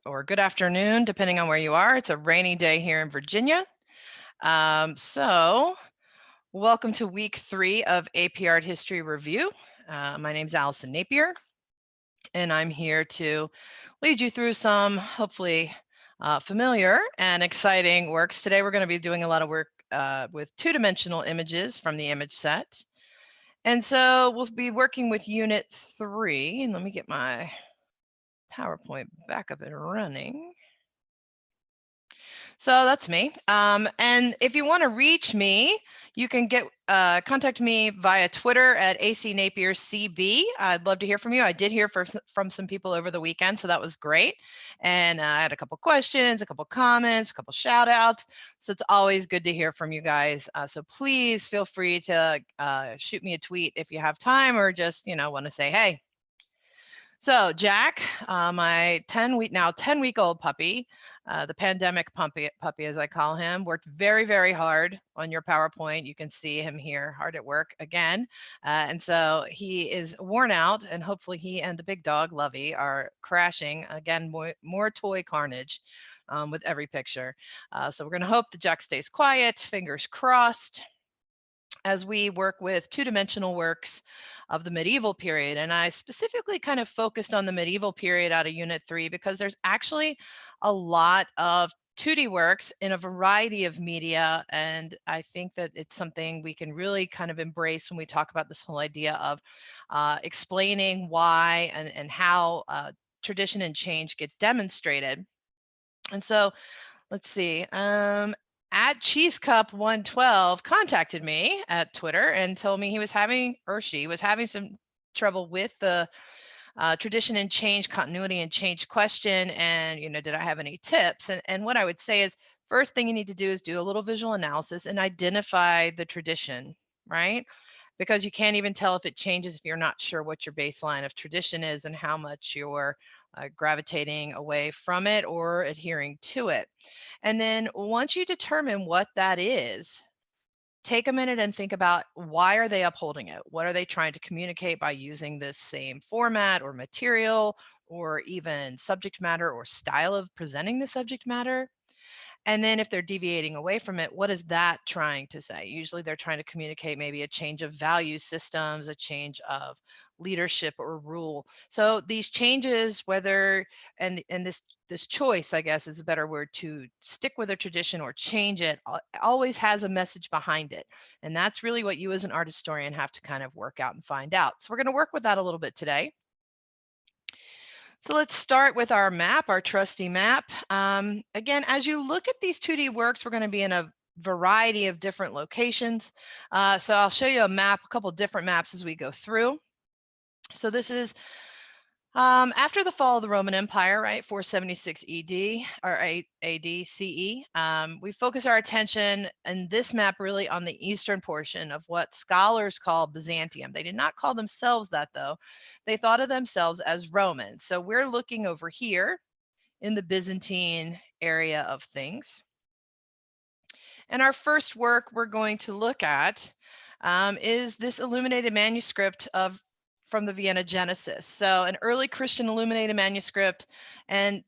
or good afternoon, depending on where you are. It's a rainy day here in Virginia. So welcome to week 3 of AP Art History Review. My name is Allison Napier, and I'm here to lead you through some hopefully familiar and exciting works. Today we're going to be doing a lot of work with two-dimensional images from the image set. And so we'll be working with Unit 3. And let me get my PowerPoint back up and running. So that's me. And if you want to reach me, you can contact me via Twitter at ACNapierCB. I'd love to hear from you. I did hear from some people over the weekend, so that was great. And I had a couple questions, a couple comments, a couple shout outs. So it's always good to hear from you guys. So please feel free to shoot me a tweet if you have time, or just, want to say, hey. So Jack, my 10-week-old puppy, the pandemic puppy as I call him, worked very, very hard on your PowerPoint. You can see him here hard at work again. And so he is worn out, and hopefully he and the big dog, Lovey, are crashing again, more toy carnage with every picture. So we're going to hope that Jack stays quiet, fingers crossed, as we work with two-dimensional works of the medieval period. And I specifically kind of focused on the medieval period out of Unit 3 because there's actually a lot of 2D works in a variety of media. And I think that it's something we can really kind of embrace when we talk about this whole idea of explaining why and how tradition and change get demonstrated. And so let's see. At CheeseCup112 contacted me at Twitter and told me she was having some trouble with the tradition and change, continuity and change question. And, did I have any tips? And what I would say is, first thing you need to do is do a little visual analysis and identify the tradition, right? Because you can't even tell if it changes if you're not sure what your baseline of tradition is and how much you're gravitating away from it or adhering to it. And then once you determine what that is, take a minute and think about, why are they upholding it? What are they trying to communicate by using this same format or material, or even subject matter or style of presenting the subject matter? And then if they're deviating away from it, what is that trying to say? Usually they're trying to communicate maybe a change of value systems, a change of leadership or rule. So these changes, and this choice, I guess is a better word, to stick with a tradition or change it, always has a message behind it. And that's really what you as an art historian have to kind of work out and find out. So we're going to work with that a little bit today. So let's start with our map, our trusty map. Again, as you look at these 2D works, we're going to be in a variety of different locations. So I'll show you a couple different maps as we go through. So this is after the fall of the Roman Empire, right, 476 ED or AD CE. We focus our attention in this map really on the eastern portion of what scholars call Byzantium. They did not call themselves that, though. They thought of themselves as Roman. So we're looking over here in the Byzantine area of things. And our first work we're going to look at is this illuminated manuscript from the Vienna Genesis. So an early Christian illuminated manuscript. And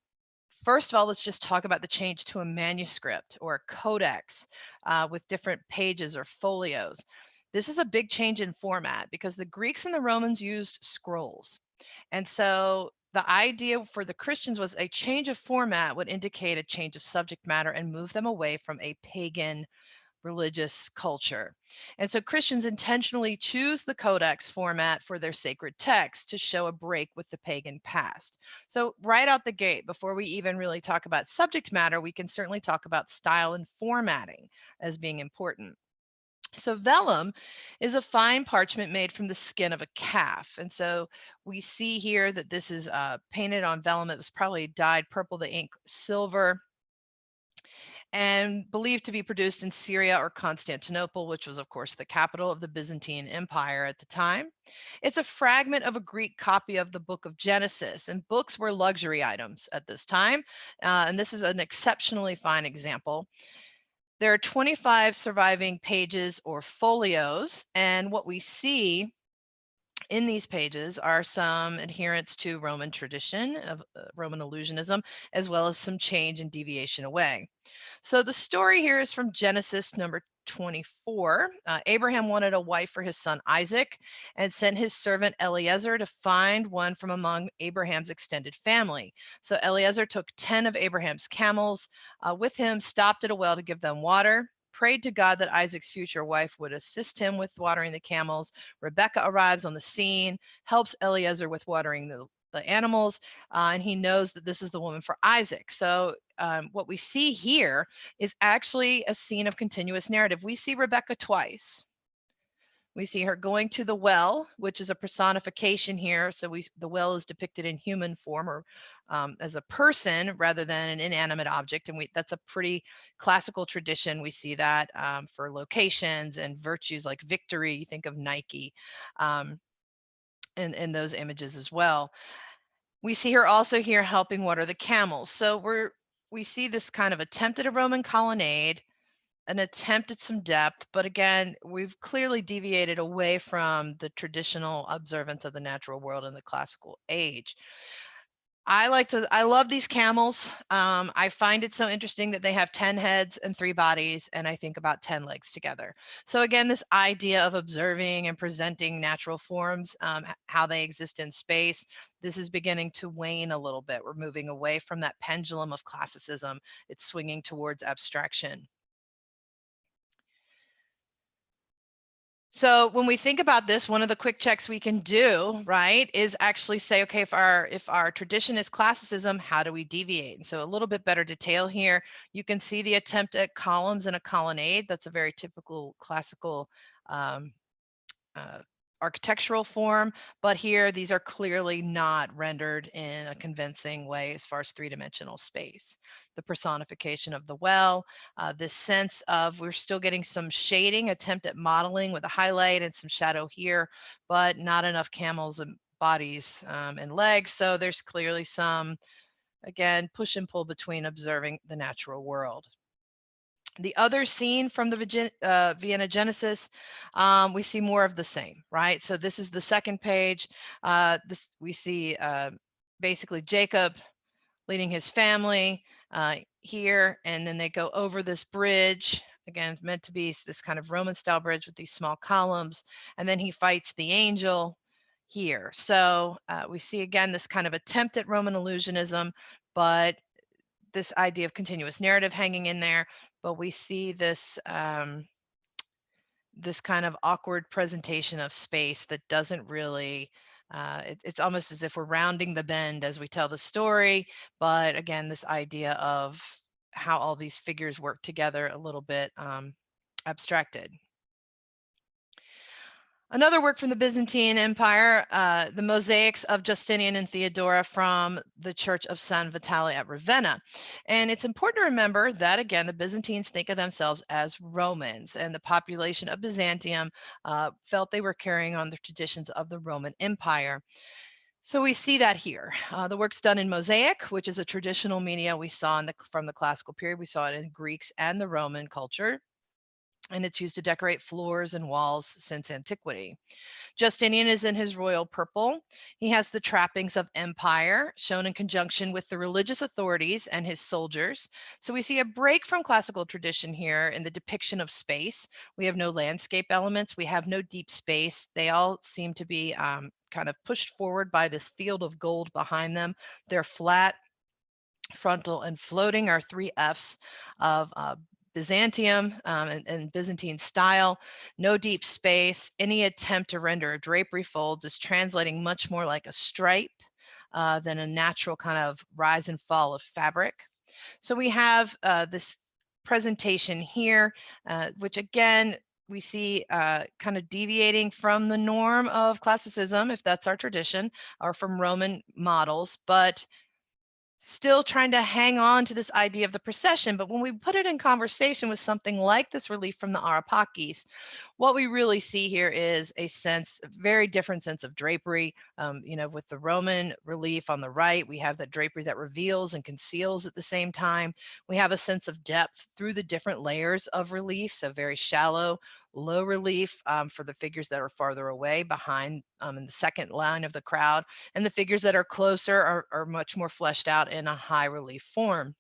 first of all, let's just talk about the change to a manuscript or a codex with different pages or folios. This is a big change in format because the Greeks and the Romans used scrolls. And so the idea for the Christians was a change of format would indicate a change of subject matter and move them away from a pagan religious culture. And so Christians intentionally choose the codex format for their sacred text to show a break with the pagan past. So right out the gate, before we even really talk about subject matter, we can certainly talk about style and formatting as being important. So vellum is a fine parchment made from the skin of a calf. And so we see here that this is painted on vellum. It was probably dyed purple, the ink silver, and believed to be produced in Syria or Constantinople, which was, of course, the capital of the Byzantine Empire at the time. It's a fragment of a Greek copy of the book of Genesis, and books were luxury items at this time. And this is an exceptionally fine example. There are 25 surviving pages or folios, and what we see In these pages are some adherence to Roman tradition of Roman illusionism, as well as some change and deviation away. So the story here is from Genesis number 24. Abraham wanted a wife for his son Isaac and sent his servant Eliezer to find one from among Abraham's extended family. So Eliezer took 10 of Abraham's camels with him, stopped at a well to give them water, prayed to God that Isaac's future wife would assist him with watering the camels. Rebecca arrives on the scene, helps Eliezer with watering the animals, and he knows that this is the woman for Isaac. So what we see here is actually a scene of continuous narrative. We see Rebecca twice. We see her going to the well, which is a personification here. So the well is depicted in human form, or as a person rather than an inanimate object. And that's a pretty classical tradition. We see that for locations and virtues like victory. You think of Nike in those images as well. We see her also here helping water the camels. So we see this kind of attempt at a Roman colonnade, an attempt at some depth, but again, we've clearly deviated away from the traditional observance of the natural world in the classical age. I love these camels. I find it so interesting that they have 10 heads and 3 bodies, and I think about 10 legs together. So again, this idea of observing and presenting natural forms, how they exist in space, this is beginning to wane a little bit. We're moving away from that pendulum of classicism. It's swinging towards abstraction. So when we think about this, one of the quick checks we can do, right, is actually say, okay, if our tradition is classicism, how do we deviate? And so a little bit better detail here. You can see the attempt at columns in a colonnade. That's a very typical classical architectural form, but here these are clearly not rendered in a convincing way as far as three-dimensional space. The personification of the well, this sense of we're still getting some shading, attempt at modeling with a highlight and some shadow here, but not enough camels and bodies and legs. So there's clearly some, again, push and pull between observing the natural world. The other scene from the Vienna Genesis, we see more of the same, right? So this is the second page. We see basically Jacob leading his family here, and then they go over this bridge. Again, it's meant to be this kind of Roman style bridge with these small columns, and then he fights the angel here. So we see again this kind of attempt at Roman illusionism, but this idea of continuous narrative hanging in there, but we see this this kind of awkward presentation of space that doesn't really, it's almost as if we're rounding the bend as we tell the story, but again, this idea of how all these figures work together a little bit abstracted. Another work from the Byzantine Empire, the mosaics of Justinian and Theodora from the Church of San Vitale at Ravenna. And it's important to remember that, again, the Byzantines think of themselves as Romans, and the population of Byzantium felt they were carrying on the traditions of the Roman Empire. So we see that here. The work's done in mosaic, which is a traditional media we saw from the classical period. We saw it in Greeks and the Roman culture, and it's used to decorate floors and walls since antiquity. Justinian is in his royal purple. He has the trappings of empire shown in conjunction with the religious authorities and his soldiers. So we see a break from classical tradition here in the depiction of space. We have no landscape elements. We have no deep space. They all seem to be kind of pushed forward by this field of gold behind them. They're flat, frontal, and floating are 3 Fs of Byzantium and Byzantine style. No deep space. Any attempt to render a drapery folds is translating much more like a stripe than a natural kind of rise and fall of fabric. So we have this presentation here, which again, we see kind of deviating from the norm of classicism, if that's our tradition, or from Roman models, but still trying to hang on to this idea of the procession. But when we put it in conversation with something like this relief from the Arapakis, what we really see here is a very different sense of drapery. With the Roman relief on the right, we have the drapery that reveals and conceals at the same time. We have a sense of depth through the different layers of relief, so very shallow, low relief for the figures that are farther away behind in the second line of the crowd, and the figures that are closer are much more fleshed out in a high relief form.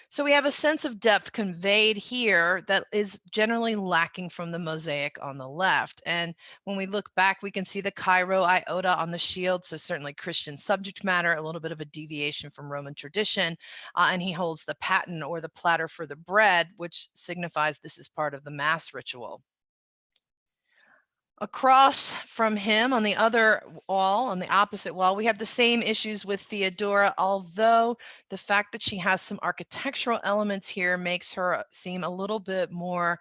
So we have a sense of depth conveyed here that is generally lacking from the mosaic on the left. And when we look back, we can see the Cairo iota on the shield. So certainly Christian subject matter, a little bit of a deviation from Roman tradition. And he holds the paten or the platter for the bread, which signifies this is part of the Mass ritual. Across from him on the other wall, on the opposite wall, we have the same issues with Theodora, although the fact that she has some architectural elements here makes her seem a little bit more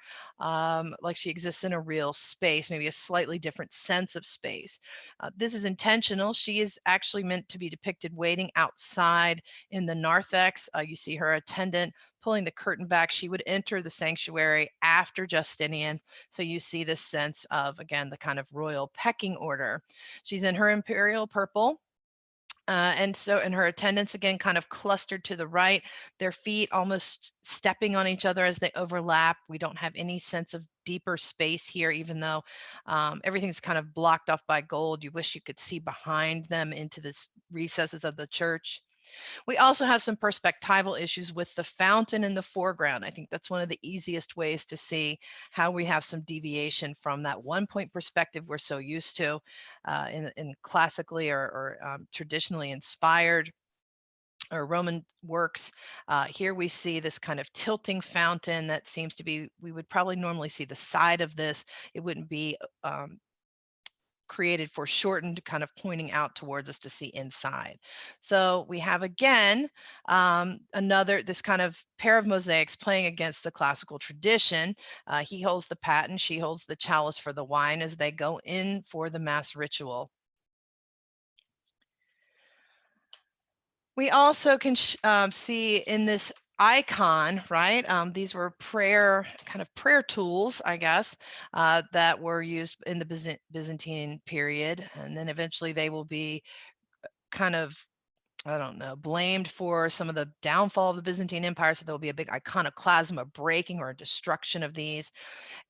like she exists in a real space, maybe a slightly different sense of space. This is intentional. She is actually meant to be depicted waiting outside in the narthex. You see her attendant pulling the curtain back. She would enter the sanctuary after Justinian. So you see this sense of, again, the kind of royal pecking order. She's in her imperial purple. And her attendants, again, kind of clustered to the right, their feet almost stepping on each other as they overlap. We don't have any sense of deeper space here, even though everything's kind of blocked off by gold. You wish you could see behind them into the recesses of the church. We also have some perspectival issues with the fountain in the foreground. I think that's one of the easiest ways to see how we have some deviation from that one-point perspective we're so used to in classically or traditionally inspired or Roman works. Here we see this kind of tilting fountain that seems to be, we would probably normally see the side of this. It wouldn't be created foreshortened, kind of pointing out towards us to see inside. So we have again this kind of pair of mosaics playing against the classical tradition. He holds the paten, she holds the chalice for the wine as they go in for the Mass ritual. We also can see in this icon, right? These were prayer tools, I guess, that were used in the Byzantine period. And then eventually they will be kind of, I don't know, blamed for some of the downfall of the Byzantine Empire. So there'll be a big iconoclasm, a breaking or a destruction of these.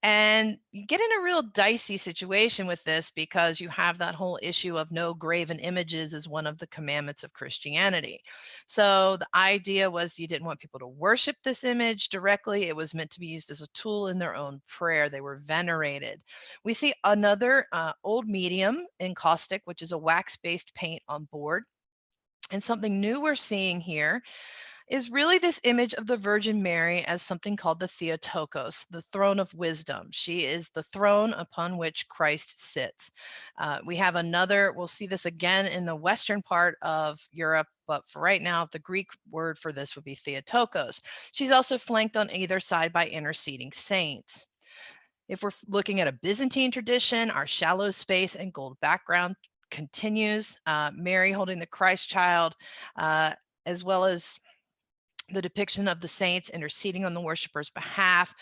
And you get in a real dicey situation with this because you have that whole issue of no graven images as one of the commandments of Christianity. So the idea was you didn't want people to worship this image directly. It was meant to be used as a tool in their own prayer. They were venerated. We see another old medium encaustic, which is a wax-based paint on board. And something new we're seeing here is really this image of the Virgin Mary as something called the Theotokos, the throne of wisdom. She is the throne upon which Christ sits. We have another, we'll see this again in the western part of Europe, but for right now, the Greek word for this would be Theotokos. She's also flanked on either side by interceding saints. If we're looking at a Byzantine tradition, our shallow space and gold background continues. Mary holding the Christ child, as well as the depiction of the saints interceding on the worshippers' behalf,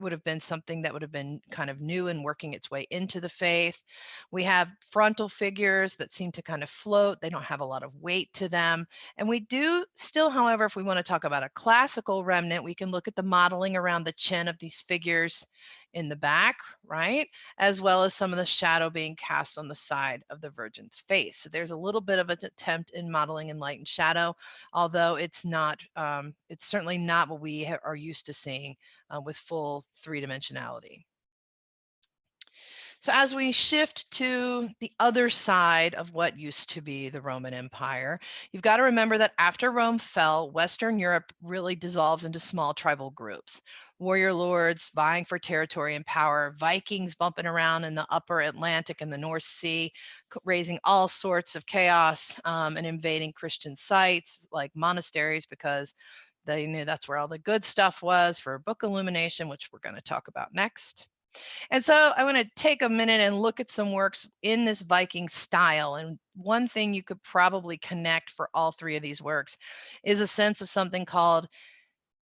would have been something that would have been kind of new and working its way into the faith. We have frontal figures that seem to kind of float. They don't have a lot of weight to them. And we do still, however, if we want to talk about a classical remnant, we can look at the modeling around the chin of these figures in the back, right? As well as some of the shadow being cast on the side of the Virgin's face. So there's a little bit of an attempt in modeling in light and shadow, although it's not, it's certainly not what we are used to seeing with full three-dimensionality. So as we shift to the other side of what used to be the Roman Empire, you've got to remember that after Rome fell, Western Europe really dissolves into small tribal groups. Warrior lords vying for territory and power, Vikings bumping around in the upper Atlantic and the North Sea, raising all sorts of chaos and invading Christian sites like monasteries because they knew that's where all the good stuff was for book illumination, which we're going to talk about next. And so I want to take a minute and look at some works in this Viking style. And one thing you could probably connect for all three of these works is a sense of something called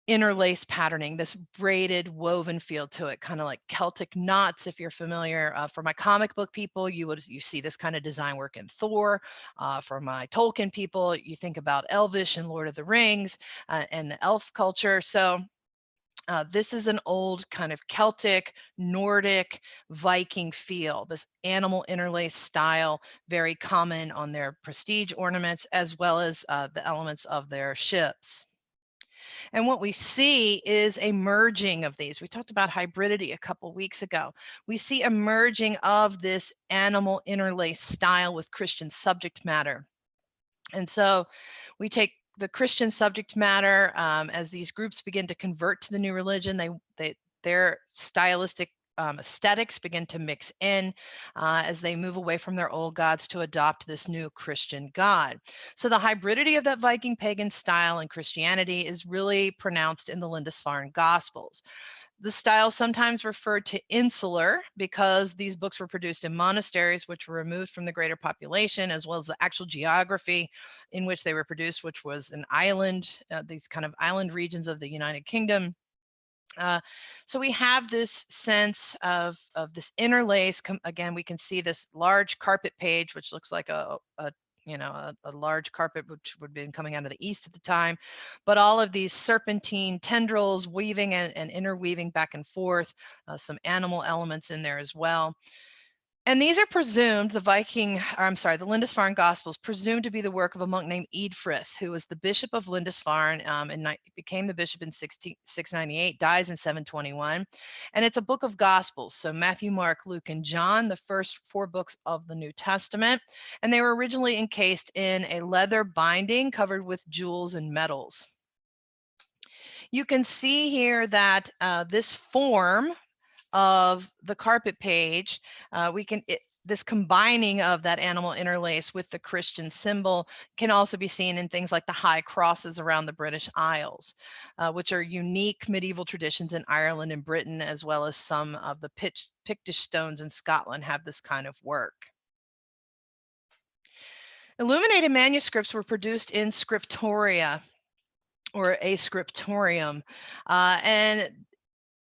interlace patterning, this braided woven feel to it, kind of like Celtic knots. If you're familiar, for my comic book people, you see this kind of design work in Thor. For my Tolkien people, you think about Elvish and Lord of the Rings and the elf culture. So this is an old kind of Celtic, Nordic, Viking feel, this animal interlace style, very common on their prestige ornaments, as well as the elements of their ships. And what we see is a merging of these. We talked about hybridity a couple weeks ago. We see a merging of this animal interlace style with Christian subject matter. And so we take the Christian subject matter as these groups begin to convert to the new religion. Their stylistic aesthetics begin to mix in as they move away from their old gods to adopt this new Christian God. So the hybridity of that Viking pagan style and Christianity is really pronounced in the Lindisfarne Gospels. The style sometimes referred to insular because these books were produced in monasteries which were removed from the greater population, as well as the actual geography in which they were produced, which was an island, these kind of island regions of the United Kingdom. So we have this sense of this interlace. Again, we can see this large carpet page, which looks like a large carpet, which would have been coming out of the east at the time, but all of these serpentine tendrils weaving and interweaving back and forth, some animal elements in there as well. And these are presumed, the Lindisfarne Gospels, presumed to be the work of a monk named Eadfrith, who was the bishop of Lindisfarne and became the bishop in 698, dies in 721. And it's a book of Gospels. So Matthew, Mark, Luke, and John, the first 4 books of the New Testament. And they were originally encased in a leather binding covered with jewels and metals. You can see here that this form of the carpet page, this combining of that animal interlace with the Christian symbol can also be seen in things like the high crosses around the British Isles, which are unique medieval traditions in Ireland and Britain, as well as some of the Pictish stones in Scotland have this kind of work. Illuminated manuscripts were produced in scriptoria or a scriptorium, and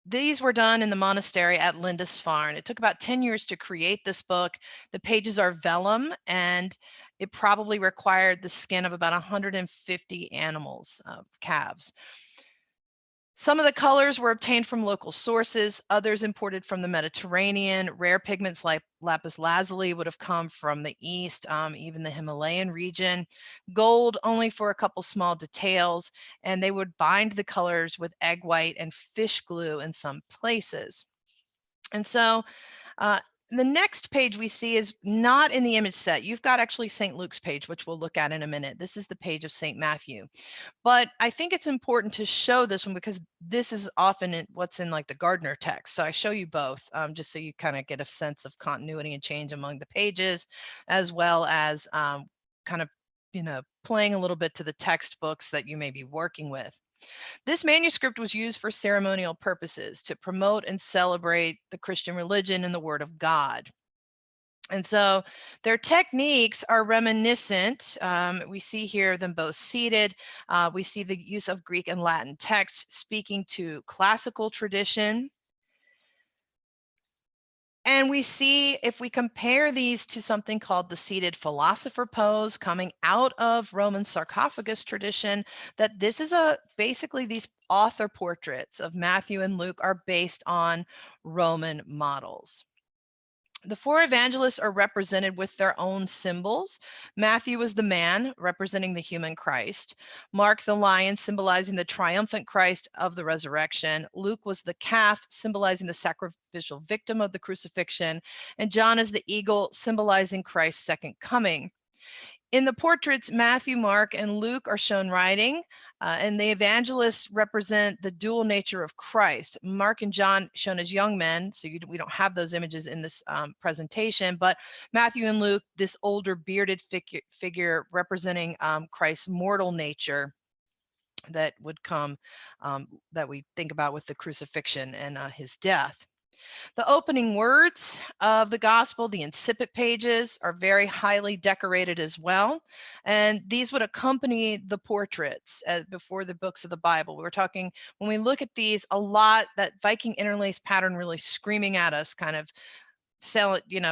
these were done in the monastery at Lindisfarne. It took about 10 years to create this book. The pages are vellum, and it probably required the skin of about 150 animals, calves. Some of the colors were obtained from local sources, others imported from the Mediterranean. Rare pigments like lapis lazuli would have come from the east, even the Himalayan region. Gold only for a couple small details, and they would bind the colors with egg white and fish glue in some places. And so the next page we see is not in the image set. You've got actually St. Luke's page, which we'll look at in a minute. This is the page of St. Matthew. But I think it's important to show this one because this is often what's in like the Gardner text. So I show you both just so you kind of get a sense of continuity and change among the pages, as well as kind of, playing a little bit to the textbooks that you may be working with. This manuscript was used for ceremonial purposes to promote and celebrate the Christian religion and the Word of God. And so their techniques are reminiscent. We see here them both seated. We see the use of Greek and Latin text speaking to classical tradition. And we see, if we compare these to something called the seated philosopher pose coming out of Roman sarcophagus tradition, that this is basically these author portraits of Matthew and Luke are based on Roman models. The 4 evangelists are represented with their own symbols. Matthew was the man representing the human Christ. Mark the lion symbolizing the triumphant Christ of the resurrection. Luke was the calf symbolizing the sacrificial victim of the crucifixion. And John is the eagle symbolizing Christ's second coming. In the portraits, Matthew, Mark, and Luke are shown riding, and the evangelists represent the dual nature of Christ. Mark and John shown as young men, so we don't have those images in this presentation, but Matthew and Luke, this older bearded figure representing Christ's mortal nature that would come, that we think about with the crucifixion and his death. The opening words of the gospel, the incipit pages, are very highly decorated as well. And these would accompany the portraits before the books of the Bible. We were talking, when we look at these, a lot, that Viking interlace pattern really screaming at us, kind of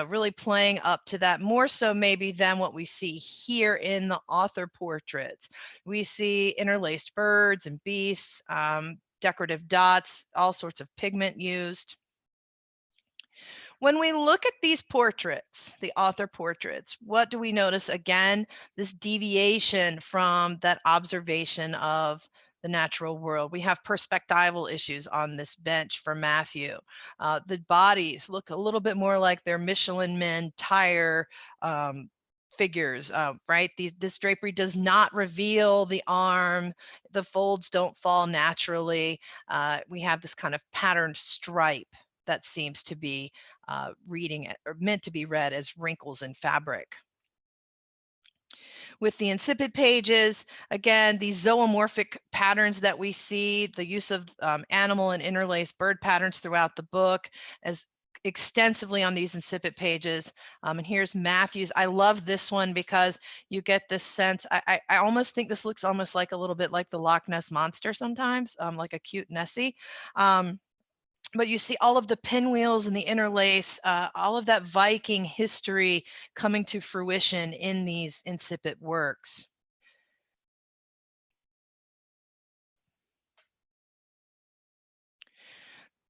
really playing up to that, more so maybe than what we see here in the author portraits. We see interlaced birds and beasts, decorative dots, all sorts of pigment used. When we look at these portraits, the author portraits, what do we notice? Again, this deviation from that observation of the natural world. We have perspectival issues on this bench for Matthew. The bodies look a little bit more like they're Michelin men tire figures, right? This drapery does not reveal the arm. The folds don't fall naturally. We have this kind of patterned stripe that seems to be reading it, or meant to be read as wrinkles in fabric. With the incipit pages, again, these zoomorphic patterns that we see, the use of animal and interlaced bird patterns throughout the book, as extensively on these incipit pages. And here's Matthew's. I love this one because you get this sense, I almost think this looks almost like a little bit like the Loch Ness Monster sometimes, like a cute Nessie. But you see all of the pinwheels and the interlace, all of that Viking history coming to fruition in these incipit works.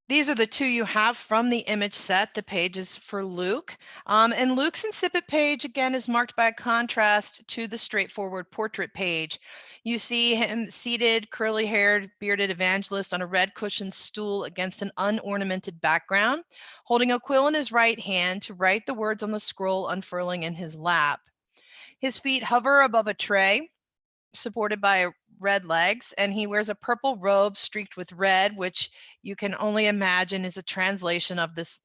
These are the two you have from the image set, the pages for Luke. And Luke's incipit page, again, is marked by a contrast to the straightforward portrait page. You see him seated, curly-haired, bearded evangelist on a red cushioned stool against an unornamented background, holding a quill in his right hand to write the words on the scroll unfurling in his lap. His feet hover above a tray, supported by red legs, and he wears a purple robe streaked with red, which you can only imagine is a translation of this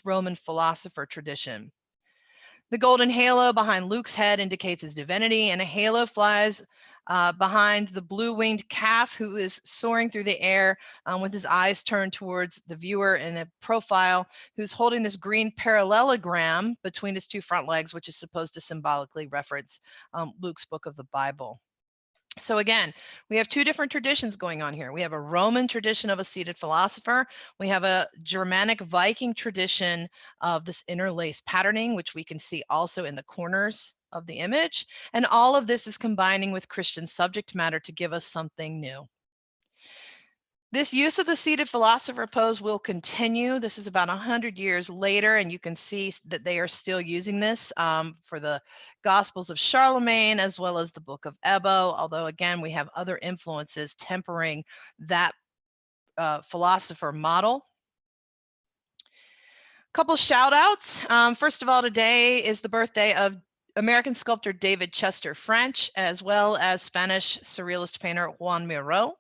Roman philosopher tradition. The golden halo behind Luke's head indicates his divinity, and a halo flies behind the blue-winged calf, who is soaring through the air with his eyes turned towards the viewer in a profile, who's holding this green parallelogram between his two front legs, which is supposed to symbolically reference Luke's book of the Bible. So again, we have two different traditions going on here. We have a Roman tradition of a seated philosopher. We have a Germanic Viking tradition of this interlace patterning, which we can see also in the corners of the image. And all of this is combining with Christian subject matter to give us something new. This use of the seated philosopher pose will continue. This is about 100 years later, and you can see that they are still using this for the Gospels of Charlemagne, as well as the Book of Ebbo, although again, we have other influences tempering that philosopher model. A couple shout outs. First of all, today is the birthday of American sculptor David Chester French, as well as Spanish surrealist painter Juan Miró.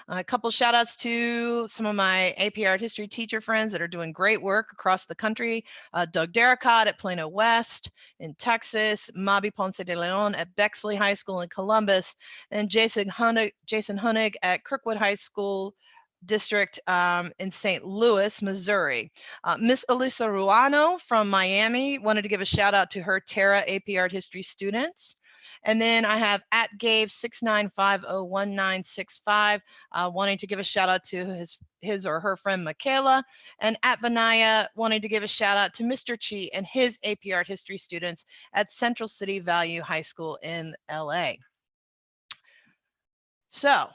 A couple shout outs to some of my AP Art History teacher friends that are doing great work across the country. Doug Darracott at Plano West in Texas, Mabi Ponce de Leon at Bexley High School in Columbus, and Jason Hunig at Kirkwood High School District in St. Louis, Missouri. Miss Alyssa Ruano from Miami wanted to give a shout out to her Terra AP Art History students. And then I have at Gabe 69501965 wanting to give a shout out to his or her friend Michaela, and at Vinaya wanting to give a shout out to Mr. Chi and his AP Art History students at Central City Value High School in LA. So,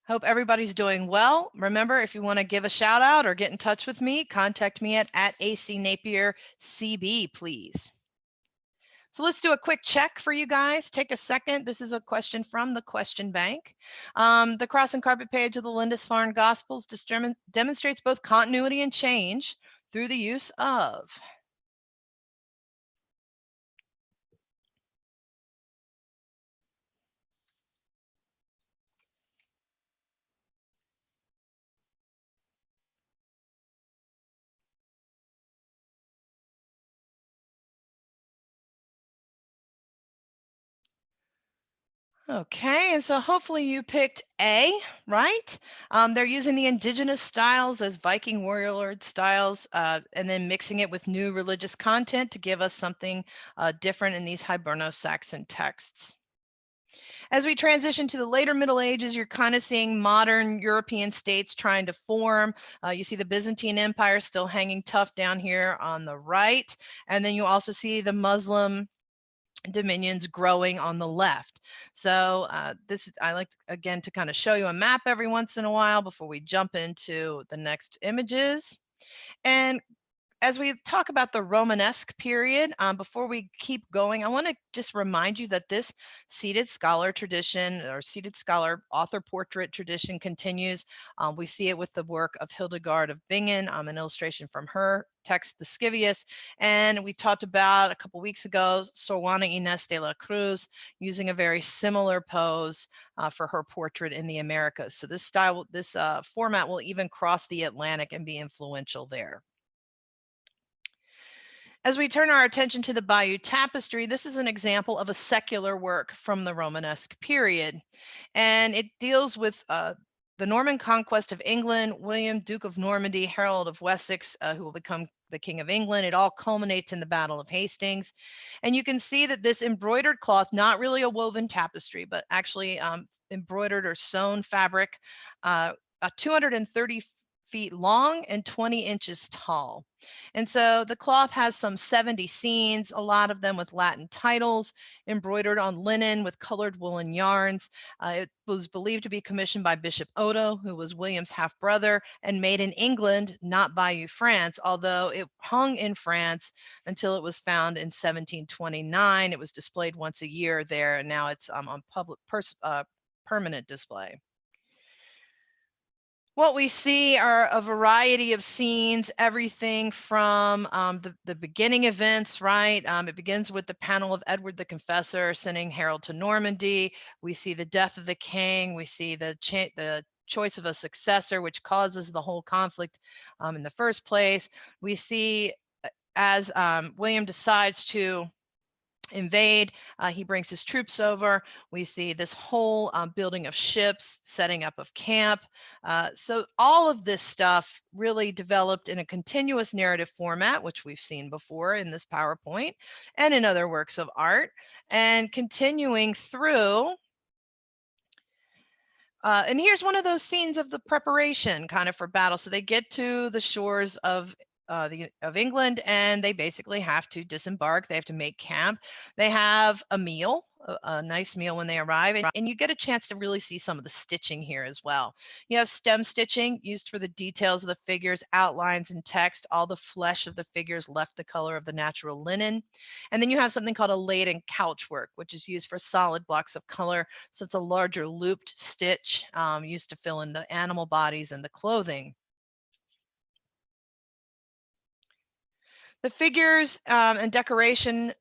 hope everybody's doing well. Remember, if you want to give a shout out or get in touch with me, contact me at AC Napier CB, please. So let's do a quick check for you guys. Take a second. This is a question from the question bank. The cross and carpet page of the Lindisfarne Gospels demonstrates both continuity and change through the use of. Okay, and so hopefully you picked A, right? They're using the indigenous styles as Viking warlord styles, and then mixing it with new religious content to give us something different in these Hiberno-Saxon texts. As we transition to the later Middle Ages, you're kind of seeing modern European states trying to form. You see the Byzantine Empire still hanging tough down here on the right, and then you also see the Muslim dominions growing on the left. So I like, again, to kind of show you a map every once in a while before we jump into the next images. And as we talk about the Romanesque period, before we keep going, I want to just remind you that this seated scholar tradition or seated scholar author portrait tradition continues. We see it with the work of Hildegard of Bingen, an illustration from her text, the Scivias. And we talked about a couple weeks ago, Sor Juana Inés de la Cruz using a very similar pose for her portrait in the Americas. So this style, this format will even cross the Atlantic and be influential there. As we turn our attention to the Bayeaux Tapestry, this is an example of a secular work from the Romanesque period, and it deals with the Norman conquest of England, William, Duke of Normandy, Harold of Wessex, who will become the King of England. It all culminates in the Battle of Hastings. And you can see that this embroidered cloth, not really a woven tapestry, but actually embroidered or sewn fabric, 230 feet long and 20 inches tall. And so the cloth has some 70 scenes, a lot of them with Latin titles, embroidered on linen with colored woolen yarns. It was believed to be commissioned by Bishop Otto, who was William's half brother, and made in England, not Bayeux, France, although it hung in France until it was found in 1729. It was displayed once a year there, and now it's on permanent display. What we see are a variety of scenes, everything from the beginning events, right? It begins with the panel of Edward the Confessor sending Harold to Normandy. We see the death of the king. We see the choice of a successor, which causes the whole conflict in the first place. We see as William decides to invade, he brings his troops over. We see this whole building of ships, setting up of camp. So all of this stuff really developed in a continuous narrative format, which we've seen before in this PowerPoint and in other works of art, and continuing through. And here's one of those scenes of the preparation kind of for battle. So they get to the shores of England, and they basically have to disembark. They have to make camp. They have a meal, a nice meal when they arrive, and you get a chance to really see some of the stitching here as well. You have stem stitching used for the details of the figures, outlines, and text. All the flesh of the figures left the color of the natural linen. And then you have something called a laden couch work, which is used for solid blocks of color. So it's a larger looped stitch used to fill in the animal bodies and the clothing. The figures and decoration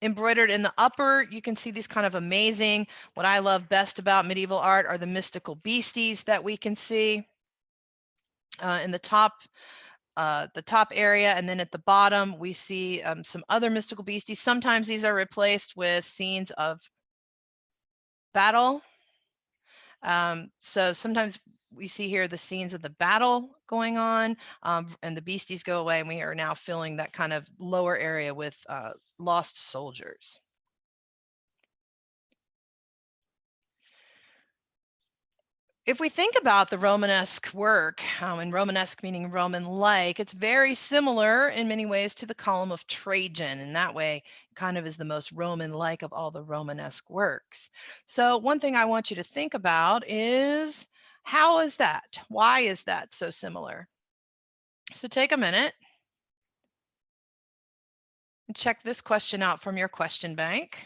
embroidered in the upper, you can see these kind of amazing, what I love best about medieval art are the mystical beasties that we can see in the top area, and then at the bottom we see some other mystical beasties. Sometimes these are replaced with scenes of battle. So sometimes we see here the scenes of the battle going on, and the beasties go away, and we are now filling that kind of lower area with lost soldiers. If we think about the Romanesque work, and Romanesque meaning Roman-like, it's very similar in many ways to the Column of Trajan. In that way, kind of is the most Roman-like of all the Romanesque works. So one thing I want you to think about is, how is that? Why is that so similar? So take a minute and check this question out from your question bank.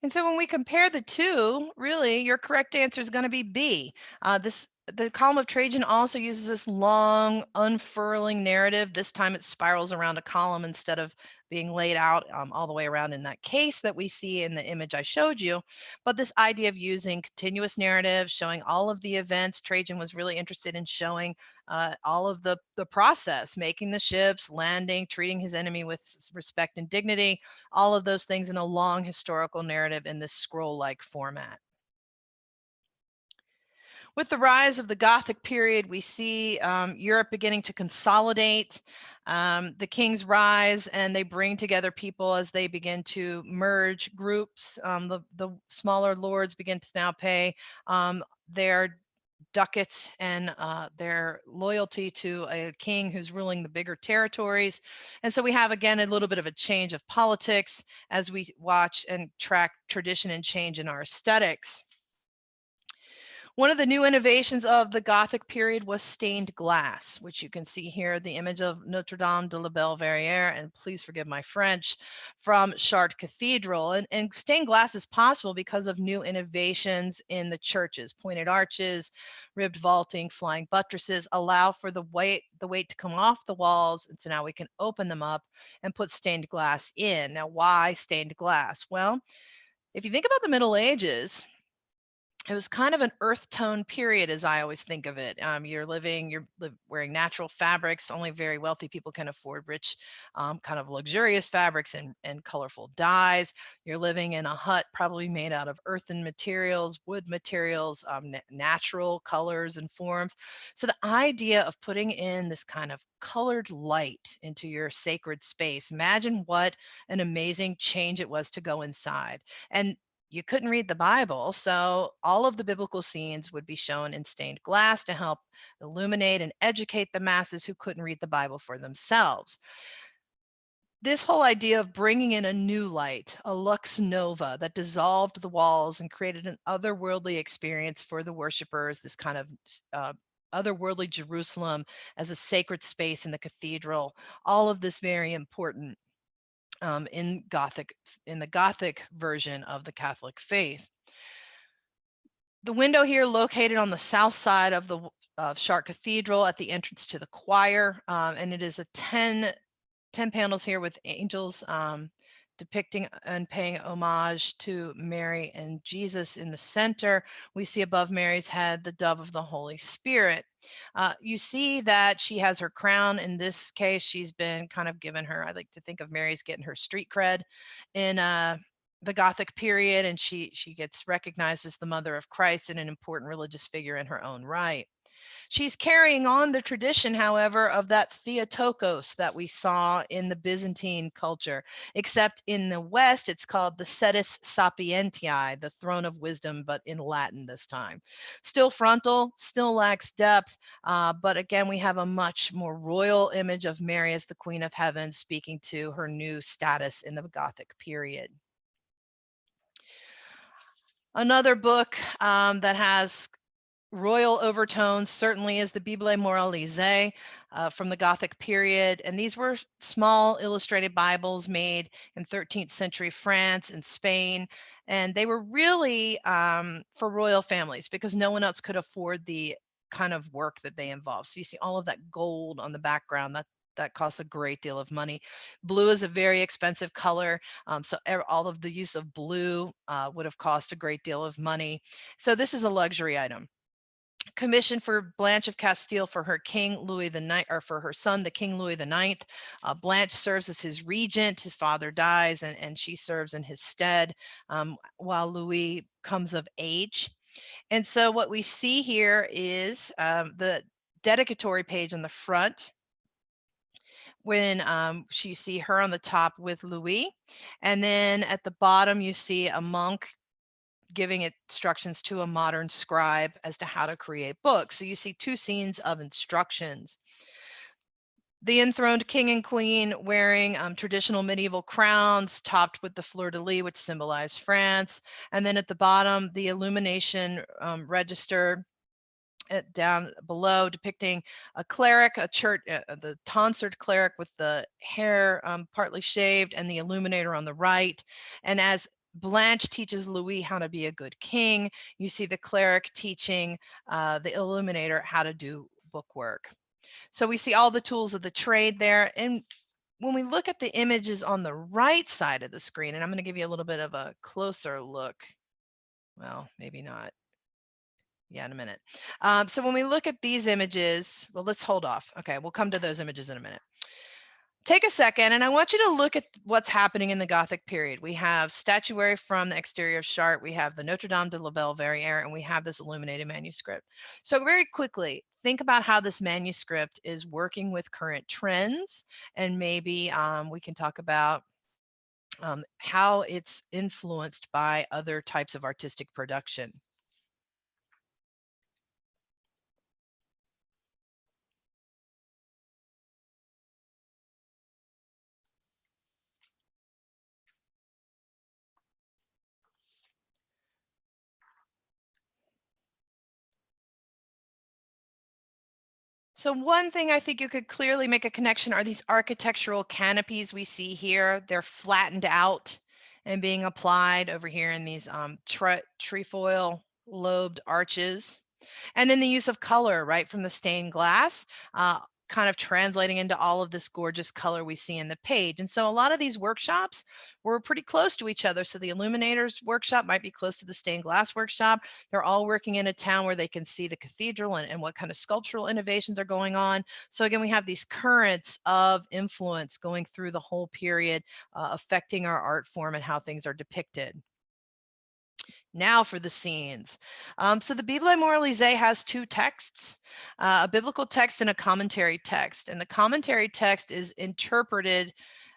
And so when we compare the two, really, your correct answer is going to be B. This The column of Trajan also uses this long unfurling narrative. This time it spirals around a column instead of being laid out all the way around in that case that we see in the image I showed you. But this idea of using continuous narrative, showing all of the events, Trajan was really interested in showing all of the process, making the ships, landing, treating his enemy with respect and dignity, all of those things in a long historical narrative in this scroll-like format. With the rise of the Gothic period, we see Europe beginning to consolidate. The kings rise and they bring together people as they begin to merge groups. The smaller lords begin to now pay their ducats and their loyalty to a king who's ruling the bigger territories. And so we have, again, a little bit of a change of politics as we watch and track tradition and change in our aesthetics. One of the new innovations of the Gothic period was stained glass, which you can see here, the image of Notre Dame de la Belle Verrière, and please forgive my French, from Chartres Cathedral. And stained glass is possible because of new innovations in the churches. Pointed arches, ribbed vaulting, flying buttresses allow for the weight to come off the walls, and so now we can open them up and put stained glass in. Now, why stained glass? Well, if you think about the Middle Ages, it was kind of an earth tone period, as I always think of it. You're wearing natural fabrics. Only very wealthy people can afford rich, kind of luxurious fabrics and colorful dyes. You're living in a hut probably made out of earthen materials, wood materials, natural colors and forms. So the idea of putting in this kind of colored light into your sacred space, imagine what an amazing change it was to go inside. And you couldn't read the Bible, so all of the biblical scenes would be shown in stained glass to help illuminate and educate the masses who couldn't read the Bible for themselves. This whole idea of bringing in a new light, a lux nova that dissolved the walls and created an otherworldly experience for the worshipers, this kind of otherworldly Jerusalem as a sacred space in the cathedral, all of this very important. In the Gothic version of the Catholic faith. The window here located on the south side of the Chartres Cathedral at the entrance to the choir, and it is a 10 panels here with angels depicting and paying homage to Mary and Jesus in the center. We see above Mary's head the dove of the Holy Spirit. You see that she has her crown. In this case, she's been kind of given her, I like to think of Mary's getting her street cred in the Gothic period, and she gets recognized as the mother of Christ and an important religious figure in her own right. She's carrying on the tradition, however, of that Theotokos that we saw in the Byzantine culture, except in the West, it's called the Sedis Sapientiae, the throne of wisdom, but in Latin this time. Still frontal, still lacks depth, but again, we have a much more royal image of Mary as the Queen of Heaven, speaking to her new status in the Gothic period. Another book that has royal overtones certainly is the Bible Moralisée from the Gothic period. And these were small illustrated Bibles made in 13th century France and Spain. And they were really for royal families because no one else could afford the kind of work that they involve. So you see all of that gold on the background, that costs a great deal of money. Blue is a very expensive color, so all of the use of blue would have cost a great deal of money. So this is a luxury item. Commissioned for Blanche of Castile for her King Louis IX, or for her son, the King Louis IX. Blanche serves as his regent. His father dies, and she serves in his stead while Louis comes of age. And so what we see here is the dedicatory page on the front, when you see her on the top with Louis, and then at the bottom you see a monk giving instructions to a modern scribe as to how to create books. So you see two scenes of instructions. The enthroned king and queen wearing traditional medieval crowns topped with the fleur-de-lis, which symbolize France. And then at the bottom, the illumination register down below depicting a cleric, a church, the tonsured cleric with the hair partly shaved, and the illuminator on the right. And as Blanche teaches Louis how to be a good king. You see the cleric teaching the illuminator how to do bookwork. So we see all the tools of the trade there. And when we look at the images on the right side of the screen, and I'm going to give you a little bit of a closer look. Well, maybe not. Yeah, in a minute. So when we look at these images, well, let's hold off. Okay, we'll come to those images in a minute. Take a second, and I want you to look at what's happening in the Gothic period. We have statuary from the exterior of Chartres, we have the Notre Dame de la Belvedere, and we have this illuminated manuscript. So very quickly, think about how this manuscript is working with current trends, and maybe we can talk about how it's influenced by other types of artistic production. So one thing I think you could clearly make a connection are these architectural canopies we see here. They're flattened out and being applied over here in these trefoil lobed arches. And then the use of color, right, from the stained glass, kind of translating into all of this gorgeous color we see in the page. And so a lot of these workshops were pretty close to each other. So the illuminators workshop might be close to the stained glass workshop. They're all working in a town where they can see the cathedral and what kind of sculptural innovations are going on. So again, we have these currents of influence going through the whole period, affecting our art form and how things are depicted. Now for the scenes. So the Bible Moralisée has two texts, a biblical text and a commentary text. And the commentary text is interprets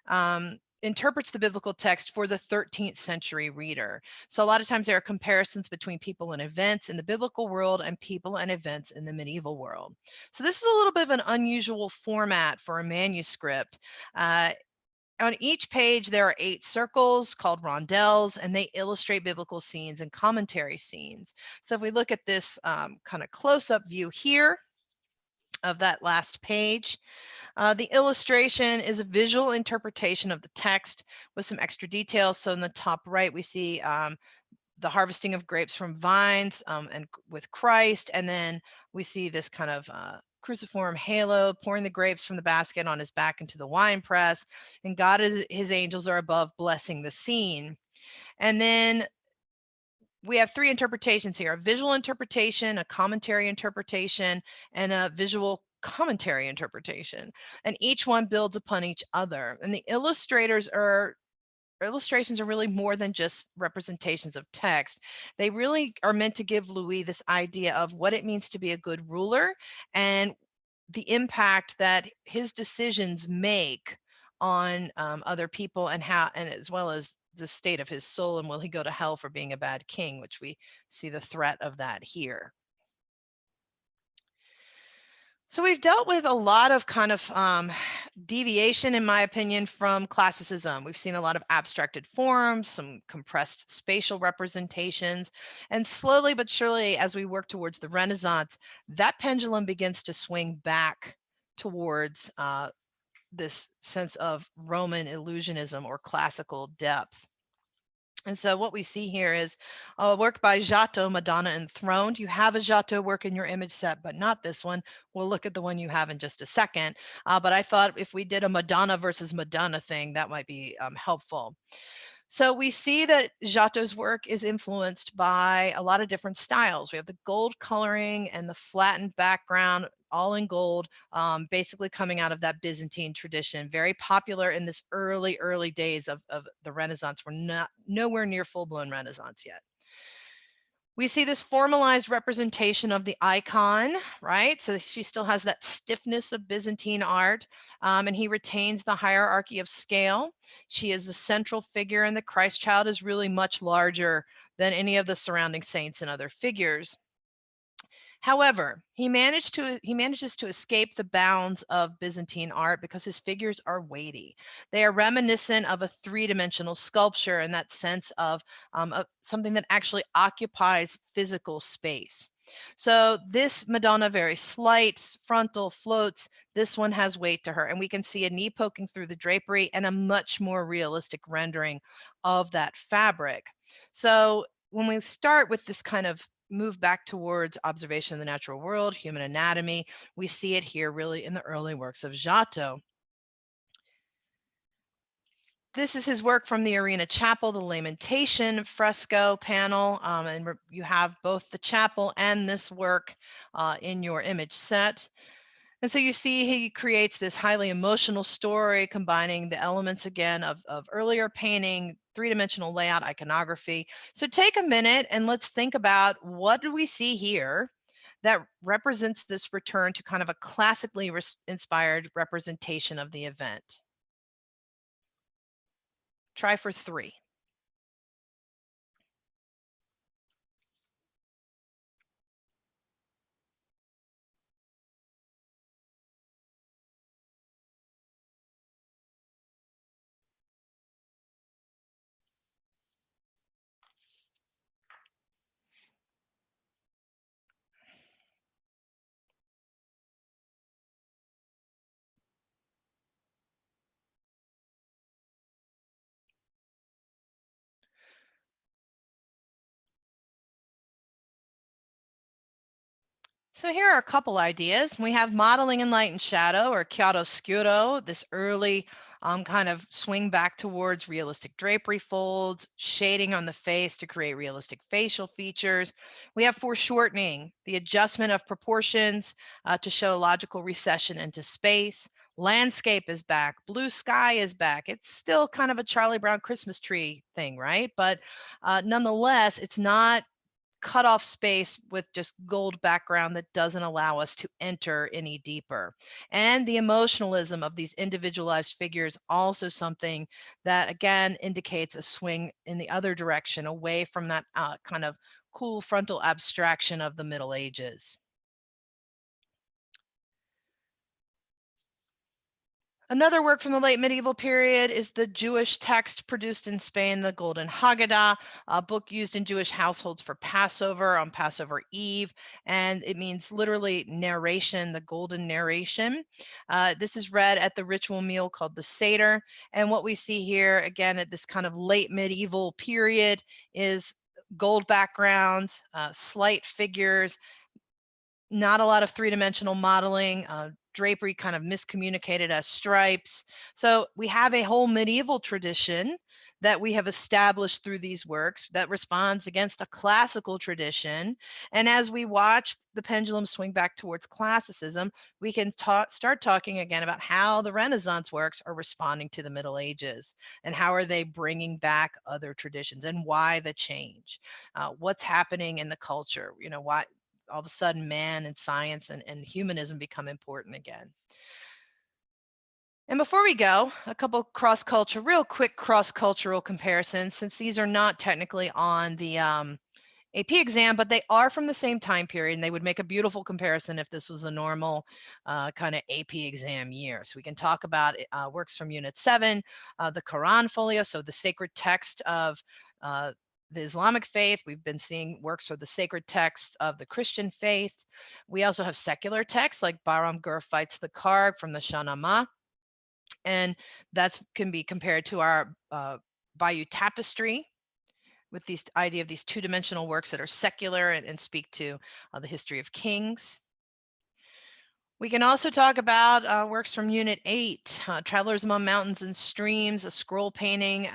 the biblical text for the 13th century reader. So a lot of times there are comparisons between people and events in the biblical world and people and events in the medieval world. So this is a little bit of an unusual format for a manuscript. On each page, there are 8 circles called rondelles, and they illustrate biblical scenes and commentary scenes. So if we look at this kind of close-up view here of that last page, the illustration is a visual interpretation of the text with some extra details. So in the top right, we see the harvesting of grapes from vines and with Christ, and then we see this kind of cruciform halo pouring the grapes from the basket on his back into the wine press, and God and his angels are above blessing the scene. And then we have 3 interpretations here: a visual interpretation, a commentary interpretation, and a visual commentary interpretation, and each one builds upon each other. And the illustrations are really more than just representations of text. They really are meant to give Louis this idea of what it means to be a good ruler and the impact that his decisions make on other people, and as well as the state of his soul, and will he go to hell for being a bad king, which we see the threat of that here. So we've dealt with a lot of kind of deviation, in my opinion, from classicism. We've seen a lot of abstracted forms, some compressed spatial representations, and slowly but surely, as we work towards the Renaissance, that pendulum begins to swing back towards this sense of Roman illusionism or classical depth. And so what we see here is a work by Giotto, Madonna Enthroned. You have a Giotto work in your image set, but not this one. We'll look at the one you have in just a second. But I thought if we did a Madonna versus Madonna thing, that might be helpful. So we see that Giotto's work is influenced by a lot of different styles. We have the gold coloring and the flattened background, all in gold, basically coming out of that Byzantine tradition, very popular in this early days of the Renaissance. We're nowhere near full-blown Renaissance yet. We see this formalized representation of the icon, right? So she still has that stiffness of Byzantine art, and he retains the hierarchy of scale. She is the central figure, and the Christ child is really much larger than any of the surrounding saints and other figures. However, he manages to escape the bounds of Byzantine art because his figures are weighty. They are reminiscent of a 3-dimensional sculpture in that sense of something that actually occupies physical space. So this Madonna, very slight, frontal, floats. This one has weight to her, and we can see a knee poking through the drapery and a much more realistic rendering of that fabric. So when we start with this kind of move back towards observation of the natural world, human anatomy, we see it here really in the early works of Giotto. This is his work from the Arena Chapel, the Lamentation fresco panel, and you have both the chapel and this work in your image set. And so you see he creates this highly emotional story, combining the elements again of earlier painting, three-dimensional layout, iconography. So take a minute and let's think about, what do we see here that represents this return to kind of a classically inspired representation of the event? Try for 3. So here are a couple ideas. We have modeling in light and shadow, or chiaroscuro, this early kind of swing back towards realistic drapery folds, shading on the face to create realistic facial features. We have foreshortening, the adjustment of proportions to show logical recession into space. Landscape is back. Blue sky is back. It's still kind of a Charlie Brown Christmas tree thing, right? But nonetheless, it's not cut off space with just gold background that doesn't allow us to enter any deeper. And the emotionalism of these individualized figures, also something that again indicates a swing in the other direction, away from that kind of cool frontal abstraction of the Middle Ages. Another work from the late medieval period is the Jewish text produced in Spain, the Golden Haggadah, a book used in Jewish households for Passover on Passover Eve. And it means literally narration, the golden narration. This is read at the ritual meal called the Seder. And what we see here, again, at this kind of late medieval period, is gold backgrounds, slight figures, not a lot of three-dimensional modeling, drapery kind of miscommunicated as stripes. So we have a whole medieval tradition that we have established through these works that responds against a classical tradition. And as we watch the pendulum swing back towards classicism, we can start talking again about how the Renaissance works are responding to the Middle Ages, and how are they bringing back other traditions, and why the change. What's happening in the culture, why all of a sudden man and science and humanism become important again. And before we go, a couple real quick cross-cultural comparisons, since these are not technically on the AP exam, but they are from the same time period, and they would make a beautiful comparison if this was a normal kind of AP exam year. So we can talk about works from Unit 7, the Quran folio, so the sacred text of the Islamic faith. We've been seeing works of the sacred texts of the Christian faith. We also have secular texts like Bahram Gur Fights the Karg from the Shahnameh, and that can be compared to our Bayeaux Tapestry, with this idea of these two-dimensional works that are secular and speak to the history of kings. We can also talk about works from Unit 8, Travelers Among Mountains and Streams, a scroll painting,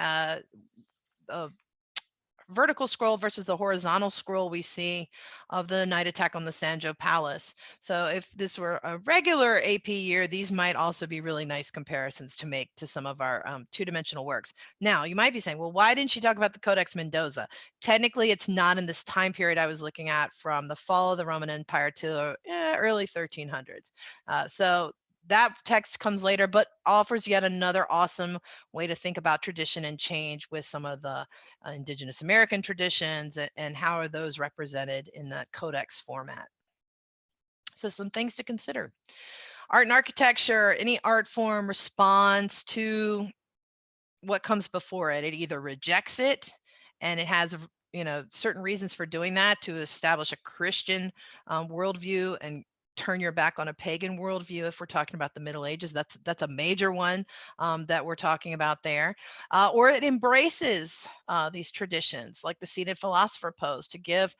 vertical scroll versus the horizontal scroll we see of the night attack on the Sanjo Palace. So if this were a regular AP year, these might also be really nice comparisons to make to some of our two-dimensional works. Now, you might be saying, well, why didn't she talk about the Codex Mendoza? Technically, it's not in this time period I was looking at, from the fall of the Roman Empire to early 1300s. So that text comes later, but offers yet another awesome way to think about tradition and change with some of the indigenous American traditions, and how are those represented in that codex format. So some things to consider. Art and architecture, any art form responds to what comes before it. It either rejects it, and it has certain reasons for doing that, to establish a Christian worldview and turn your back on a pagan worldview. If we're talking about the Middle Ages, that's a major one that we're talking about there. Or it embraces these traditions, like the seated philosopher pose, to give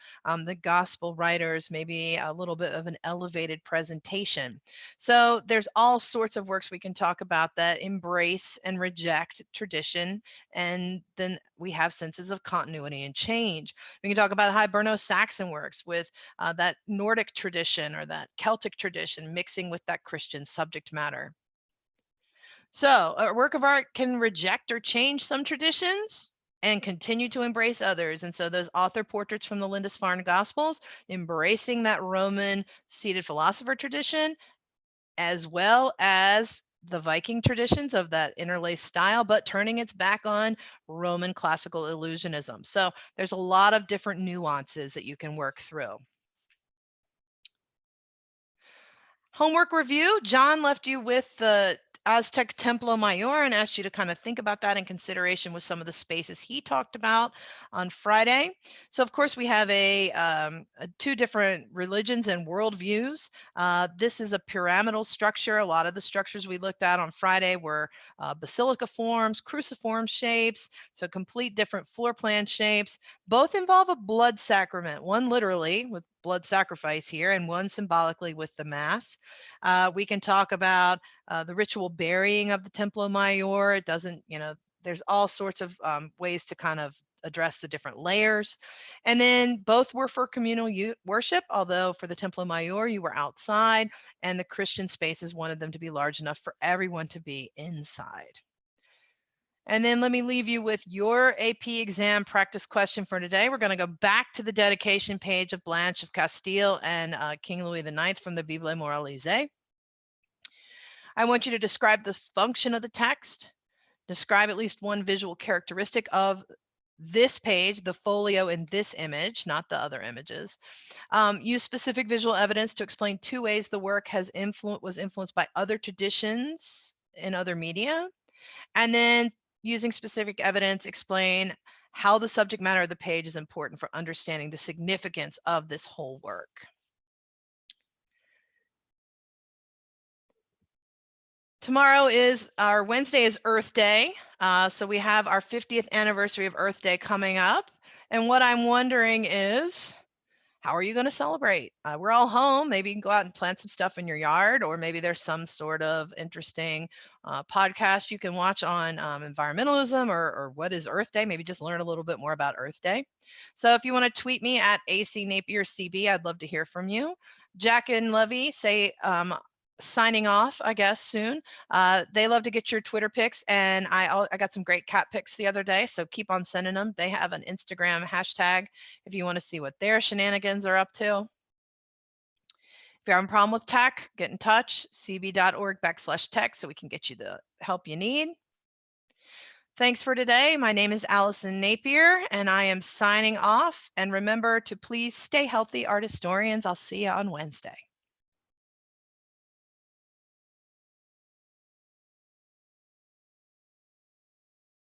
the gospel writers maybe a little bit of an elevated presentation. So there's all sorts of works we can talk about that embrace and reject tradition, and then we have senses of continuity and change. We can talk about Hiberno-Saxon works with that Nordic tradition or that Celtic tradition mixing with that Christian subject matter. So a work of art can reject or change some traditions and continue to embrace others. And so those author portraits from the Lindisfarne Gospels, embracing that Roman seated philosopher tradition, as well as the Viking traditions of that Interlace style, but turning its back on Roman classical illusionism. So there's a lot of different nuances that you can work through. Homework review, John left you with the Aztec Templo Mayor and asked you to kind of think about that in consideration with some of the spaces he talked about on Friday. So of course we have two different religions and worldviews. This is a pyramidal structure. A lot of the structures we looked at on Friday were basilica forms, cruciform shapes, so complete different floor plan shapes. Both involve a blood sacrament, one literally with blood sacrifice here and one symbolically with the Mass. We can talk about the ritual burying of the Templo Mayor. It doesn't, there's all sorts of ways to kind of address the different layers. And then both were for communal worship, although for the Templo Mayor, you were outside, and the Christian spaces wanted them to be large enough for everyone to be inside. And then let me leave you with your AP exam practice question for today. We're going to go back to the dedication page of Blanche of Castile and King Louis IX from the Bible Moralisée. I want you to describe the function of the text, describe at least one visual characteristic of this page, the folio in this image, not the other images. Use specific visual evidence to explain two ways the work was influenced by other traditions in other media. And then using specific evidence, explain how the subject matter of the page is important for understanding the significance of this whole work. Wednesday is Earth Day. So we have our 50th anniversary of Earth Day coming up. And what I'm wondering is, how are you going to celebrate? We're all home. Maybe you can go out and plant some stuff in your yard, or maybe there's some sort of interesting podcast you can watch on environmentalism or what is Earth Day. Maybe just learn a little bit more about Earth Day. So if you want to tweet me at @ACNapierCB, I'd love to hear from you. Jack and Levy say signing off, I guess, soon. They love to get your Twitter pics, and I got some great cat pics the other day, so keep on sending them. They have an Instagram hashtag if you want to see what their shenanigans are up to. If you're having a problem with tech, get in touch, cb.org/tech, so we can get you the help you need. Thanks for today. My name is Allison Napier, and I am signing off. And remember to please stay healthy, art historians. I'll see you on Wednesday.